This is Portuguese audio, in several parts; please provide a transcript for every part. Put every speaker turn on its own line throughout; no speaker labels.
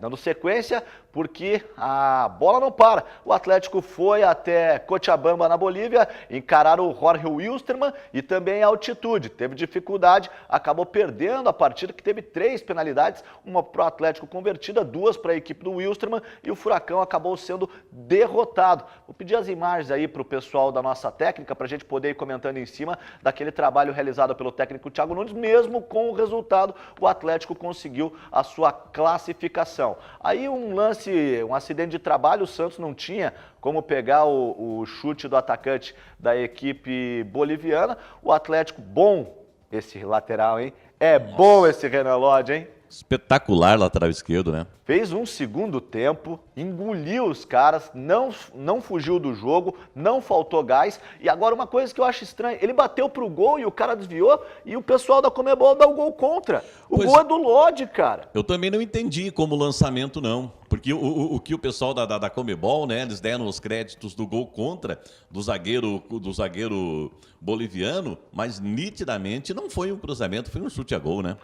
Dando sequência, porque a bola não para. O Atlético foi até Cochabamba, na Bolívia, encarar o Jorge Wilstermann e também a altitude. Teve dificuldade, acabou perdendo a partida, que teve 3 penalidades, uma para o Atlético convertida, 2 para a equipe do Wilstermann, e o Furacão acabou sendo derrotado. Vou pedir as imagens aí para o pessoal da nossa técnica, para a gente poder ir comentando em cima daquele trabalho realizado pelo técnico Thiago Nunes. Mesmo com o resultado, o Atlético conseguiu a sua classificação. Aí um acidente de trabalho, o Santos não tinha como pegar o chute do atacante da equipe boliviana. O Atlético, bom esse lateral, hein? É bom esse Renan Lodge, hein?
Espetacular lateral esquerdo, né?
Fez um segundo tempo, engoliu os caras, não fugiu do jogo, não faltou gás. E agora uma coisa que eu acho estranha, ele bateu pro gol e o cara desviou e o pessoal da Conmebol dá o gol contra. O gol é do Lodge, cara.
Eu também não entendi como lançamento, não. Porque o que o pessoal da Conmebol, né, eles deram os créditos do gol contra do zagueiro boliviano, mas nitidamente não foi um cruzamento, foi um chute a gol, né?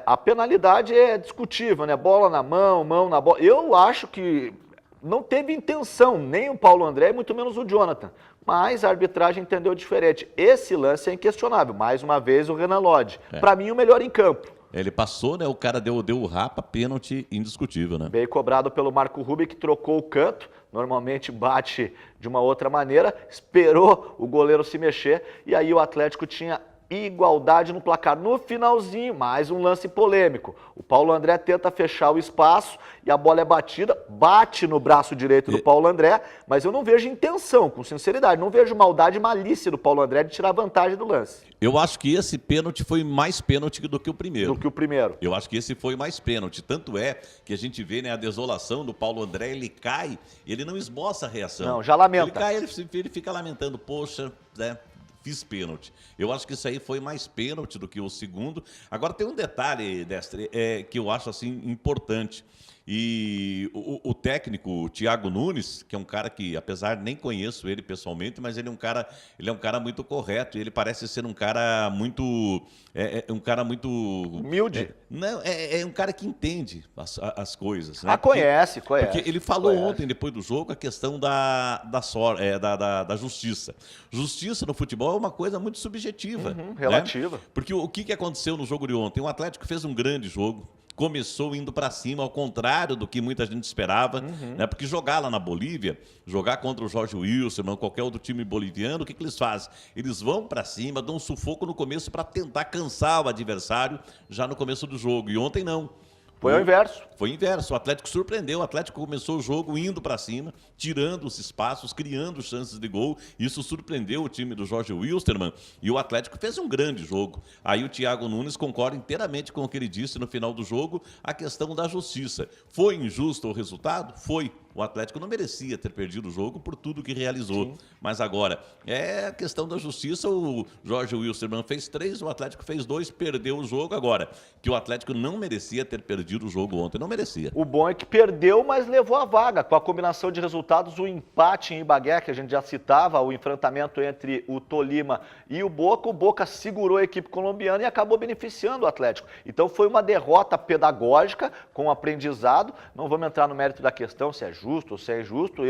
A penalidade é discutível, né? Bola na mão, mão na bola. Eu acho que não teve intenção, nem o Paulo André, muito menos o Jonathan. Mas a arbitragem entendeu diferente. Esse lance é inquestionável. Mais uma vez o Renan Lodge. Para mim, o melhor em campo.
Ele passou, né? O cara deu o rapa, pênalti indiscutível, né?
Veio cobrado pelo Marco Rubi, que trocou o canto. Normalmente bate de uma outra maneira. Esperou o goleiro se mexer. E aí o Atlético tinha igualdade no placar. No finalzinho, mais um lance polêmico. O Paulo André tenta fechar o espaço e a bola é batida, bate no braço direito do Paulo André, mas eu não vejo intenção, com sinceridade, não vejo maldade e malícia do Paulo André de tirar vantagem do lance.
Eu acho que esse pênalti foi mais pênalti do que o primeiro.
Do que o primeiro.
Eu acho que esse foi mais pênalti. Tanto é que a gente vê, né, a desolação do Paulo André, ele cai, ele não esboça a reação.
Não, já lamenta.
Ele cai, ele fica lamentando, poxa, né? Fiz pênalti. Eu acho que isso aí foi mais pênalti do que o segundo. Agora tem um detalhe, Destre, que eu acho assim importante. E o técnico, o Thiago Nunes, que é um cara que, apesar nem conheço ele pessoalmente, mas ele é um cara muito correto. E ele parece ser um cara muito... um cara muito...
humilde.
Não, é um cara que entende as coisas. Né?
Conhece.
Porque ele falou ontem, depois do jogo, a questão da justiça. Justiça no futebol é uma coisa muito subjetiva.
Relativa.
Né? Porque o que aconteceu no jogo de ontem? O Atlético fez um grande jogo. Começou indo para cima, ao contrário do que muita gente esperava, né? Porque jogar lá na Bolívia, jogar contra o Jorge Wilstermann, qualquer outro time boliviano, o que eles fazem? Eles vão para cima, dão um sufoco no começo para tentar cansar o adversário já no começo do jogo. E ontem não.
Foi o inverso.
Foi o inverso. O Atlético surpreendeu. O Atlético começou o jogo indo para cima, tirando os espaços, criando chances de gol. Isso surpreendeu o time do Jorge Wilstermann e o Atlético fez um grande jogo. Aí o Thiago Nunes concorda inteiramente com o que ele disse no final do jogo, a questão da justiça. Foi injusto o resultado? Foi. O Atlético não merecia ter perdido o jogo por tudo que realizou. Sim. Mas agora, é a questão da justiça. O Jorge Wilstermann fez 3, o Atlético fez 2, perdeu o jogo. Agora, que o Atlético não merecia ter perdido o jogo ontem, não merecia.
O bom é que perdeu, mas levou a vaga. Com a combinação de resultados, o empate em Ibagué, que a gente já citava, o enfrentamento entre o Tolima e o Boca segurou a equipe colombiana e acabou beneficiando o Atlético. Então foi uma derrota pedagógica, com aprendizado. Não vamos entrar no mérito da questão, se é justo ou se é injusto.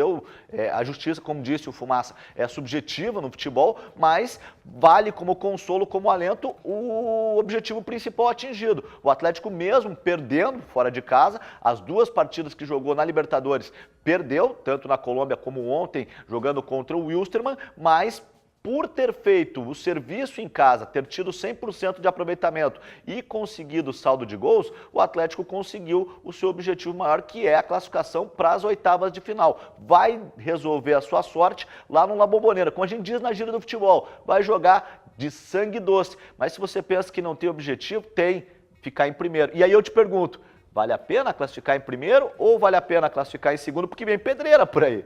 A justiça, como disse o Fumaça, é subjetiva no futebol, mas vale como consolo, como alento, o objetivo principal atingido. O Atlético, mesmo perdendo fora de casa, as 2 partidas que jogou na Libertadores perdeu, tanto na Colômbia como ontem, jogando contra o Wilstermann, mas por ter feito o serviço em casa, ter tido 100% de aproveitamento e conseguido o saldo de gols, o Atlético conseguiu o seu objetivo maior, que é a classificação para as oitavas de final. Vai resolver a sua sorte lá no La Bombonera, como a gente diz na gíria do futebol, vai jogar de sangue doce. Mas se você pensa que não tem objetivo, tem, ficar em primeiro. E aí eu te pergunto, vale a pena classificar em primeiro ou vale a pena classificar em segundo, porque vem pedreira por aí?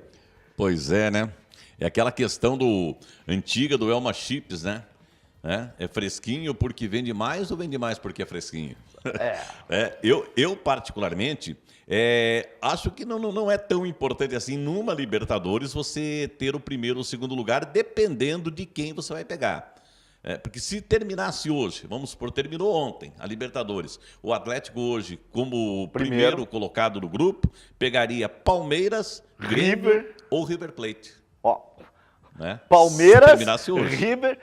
Pois é, né? É aquela questão antiga do Elma Chips, né? É fresquinho porque vende mais ou vende mais porque é fresquinho? Eu particularmente, acho que não é tão importante assim numa Libertadores você ter o primeiro ou o segundo lugar, dependendo de quem você vai pegar. Porque se terminasse hoje, vamos supor, terminou ontem a Libertadores, o Atlético hoje, como primeiro colocado do grupo, pegaria Palmeiras, Grêmio
River
ou River Plate.
Ó,
Né?
Palmeiras,
Se terminasse hoje.
River...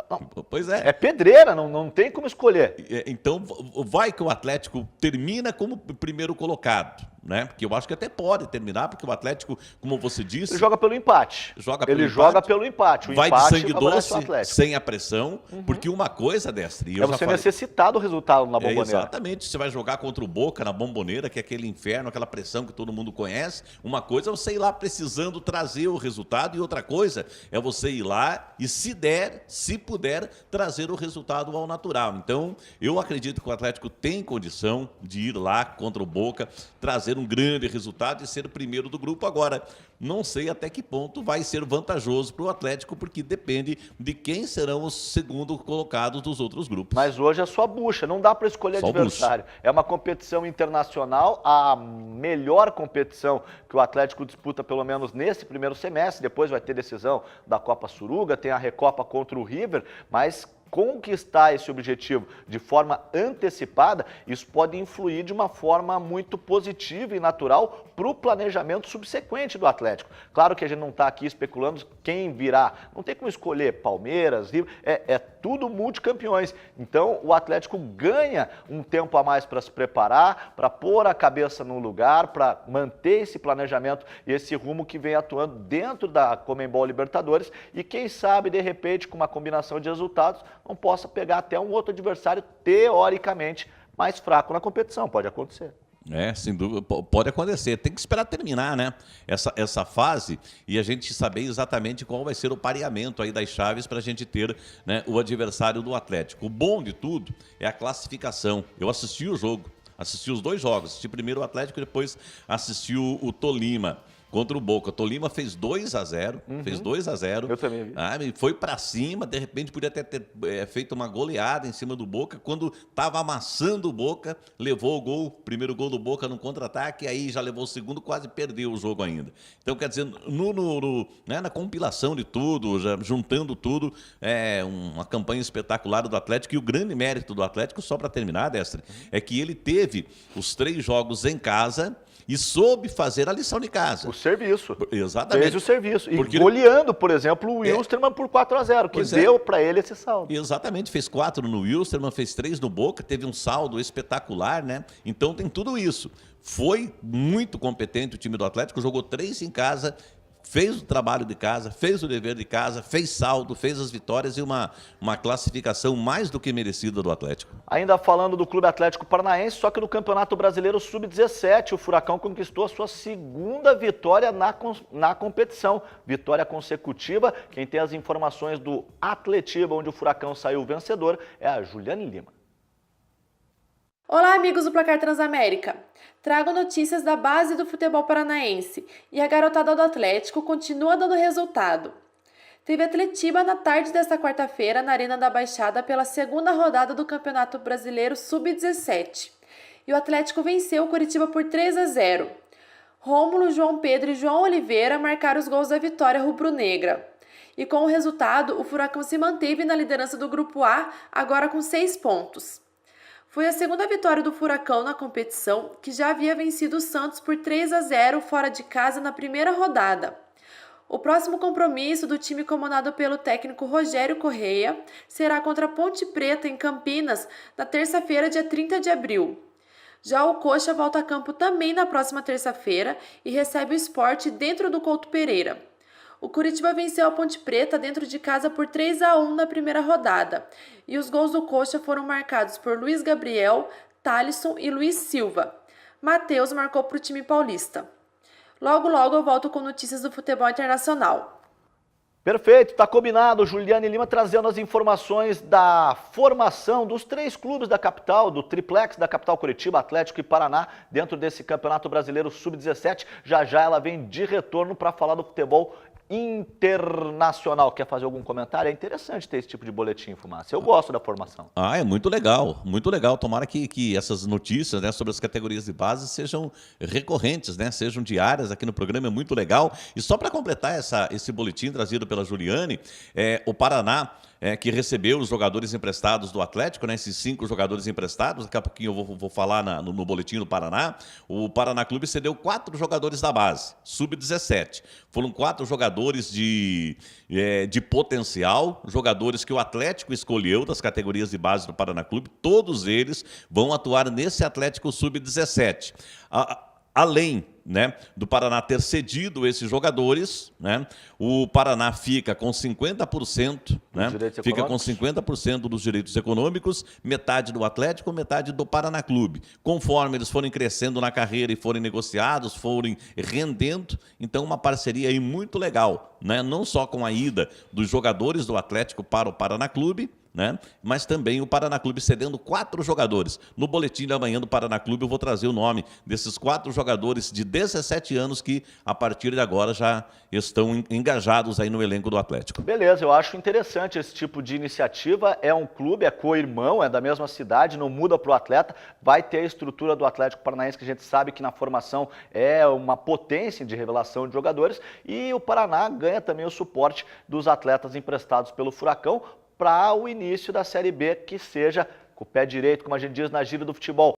Não,
Pois é.
é pedreira, não tem como escolher.
Então, vai que o Atlético termina como primeiro colocado, né? Porque eu acho que até pode terminar, porque o Atlético, como você disse...
Ele joga pelo empate.
Joga pelo
Ele
empate.
joga pelo empate. O
Vai de
empate
sangue
favorece o
doce,
Atlético.
sem a pressão, porque uma coisa, Destre, e eu
É
já
você
falei...
necessitar do resultado na Bombonera.
Exatamente, você vai jogar contra o Boca na Bombonera, que é aquele inferno, aquela pressão que todo mundo conhece. Uma coisa é você ir lá precisando trazer o resultado, e outra coisa é você ir lá e, se der, se puder, trazer o resultado ao natural. Então, eu acredito que o Atlético tem condição de ir lá contra o Boca, trazer um grande resultado e ser o primeiro do grupo. Agora, não sei até que ponto vai ser vantajoso para o Atlético, porque depende de quem serão os segundos colocados dos outros grupos.
Mas hoje é só bucha, não dá para escolher
Só
adversário. É uma competição internacional, a melhor competição que o Atlético disputa, pelo menos nesse primeiro semestre. Depois vai ter decisão da Copa Suruga, tem a Recopa contra o River, mas conquistar esse objetivo de forma antecipada, isso pode influir de uma forma muito positiva e natural para o planejamento subsequente do Atlético. Claro que a gente não está aqui especulando quem virá, não tem como escolher Palmeiras, River, é tudo multicampeões. Então o Atlético ganha um tempo a mais para se preparar, para pôr a cabeça no lugar, para manter esse planejamento e esse rumo que vem atuando dentro da Conmebol Libertadores, e quem sabe, de repente, com uma combinação de resultados, não possa pegar até um outro adversário teoricamente mais fraco na competição. Pode acontecer.
Sem dúvida, pode acontecer. Tem que esperar terminar, né? Essa fase, e a gente saber exatamente qual vai ser o pareamento aí das chaves para a gente ter, né, o adversário do Atlético. O bom de tudo é a classificação. Eu assisti o jogo, assisti os dois jogos. Assisti primeiro o Atlético e depois assisti o Tolima contra o Boca. O Tolima fez 2-0, fez 2-0.
Eu também vi.
Foi para cima, de repente podia ter feito uma goleada em cima do Boca. Quando estava amassando o Boca, levou o gol, primeiro gol do Boca no contra-ataque, aí já levou o segundo, quase perdeu o jogo ainda. Então, quer dizer, na compilação de tudo, já juntando tudo, uma campanha espetacular do Atlético. E o grande mérito do Atlético, só para terminar, Destre, é que ele teve os 3 jogos em casa e soube fazer a lição de casa.
O serviço.
Exatamente.
Fez o serviço. E
Porque
goleando, por exemplo, o Wilstermann por 4-0, que deu para ele esse saldo.
Exatamente, fez 4 no Wilstermann, fez 3 no Boca, teve um saldo espetacular, né? Então tem tudo isso. Foi muito competente o time do Atlético, jogou 3 em casa, fez o trabalho de casa, fez o dever de casa, fez saldo, fez as vitórias e uma classificação mais do que merecida do Atlético.
Ainda falando do Clube Atlético Paranaense, só que no Campeonato Brasileiro Sub-17, o Furacão conquistou a sua segunda vitória na competição. Vitória consecutiva. Quem tem as informações do Atletiba, onde o Furacão saiu vencedor, é a Juliane Lima.
Olá, amigos do Placar Transamérica. Trago notícias da base do futebol paranaense e a garotada do Atlético continua dando resultado. Teve Atletiba na tarde desta quarta-feira na Arena da Baixada pela segunda rodada do Campeonato Brasileiro Sub-17. E o Atlético venceu o Coritiba por 3-0. Rômulo, João Pedro e João Oliveira marcaram os gols da vitória rubro-negra. E com o resultado, o Furacão se manteve na liderança do Grupo A, agora com 6 pontos. Foi a segunda vitória do Furacão na competição, que já havia vencido o Santos por 3-0 fora de casa na primeira rodada. O próximo compromisso do time comandado pelo técnico Rogério Correia será contra a Ponte Preta, em Campinas, na terça-feira, dia 30 de abril. Já o Coxa volta a campo também na próxima terça-feira e recebe o Sport dentro do Couto Pereira. O Curitiba venceu a Ponte Preta dentro de casa por 3-1 na primeira rodada, e os gols do Coxa foram marcados por Luiz Gabriel, Thalisson e Luiz Silva. Matheus marcou para o time paulista. Logo eu volto com notícias do futebol internacional.
Perfeito, está combinado. Juliane Lima trazendo as informações da formação dos 3 clubes da capital, do triplex da capital, Curitiba, Atlético e Paraná, dentro desse Campeonato Brasileiro Sub-17. Já ela vem de retorno para falar do futebol internacional. Quer fazer algum comentário? É interessante ter esse tipo de boletim, Fumaça. Eu gosto da formação.
É muito legal, muito legal. Tomara que essas notícias, né, sobre as categorias de base sejam recorrentes, né, sejam diárias aqui no programa, é muito legal. E só para completar esse boletim trazido pela Juliane, o Paraná que recebeu os jogadores emprestados do Atlético, né, esses 5 jogadores emprestados. Daqui a pouquinho eu vou falar no boletim do Paraná. O Paraná Clube cedeu 4 jogadores da base, sub-17. Foram 4 jogadores de potencial, jogadores que o Atlético escolheu das categorias de base do Paraná Clube. Todos eles vão atuar nesse Atlético sub-17. Além, né, do Paraná ter cedido esses jogadores, né, o Paraná fica com 50%, né, fica com 50% dos direitos econômicos, metade do Atlético, metade do Paraná Clube. Conforme eles forem crescendo na carreira e forem negociados, forem rendendo, então uma parceria aí muito legal, né, não só com a ida dos jogadores do Atlético para o Paraná Clube, né, mas também o Paraná Clube cedendo 4 jogadores. No boletim da manhã do Paraná Clube eu vou trazer o nome desses 4 jogadores de 17 anos que a partir de agora já estão engajados aí no elenco do Atlético.
Beleza, eu acho interessante esse tipo de iniciativa. É um clube, é co-irmão, é da mesma cidade, não muda para o atleta, vai ter a estrutura do Atlético Paranaense, que a gente sabe que na formação é uma potência de revelação de jogadores, e o Paraná ganha também o suporte dos atletas emprestados pelo Furacão para o início da Série B, que seja com o pé direito, como a gente diz na gíria do futebol.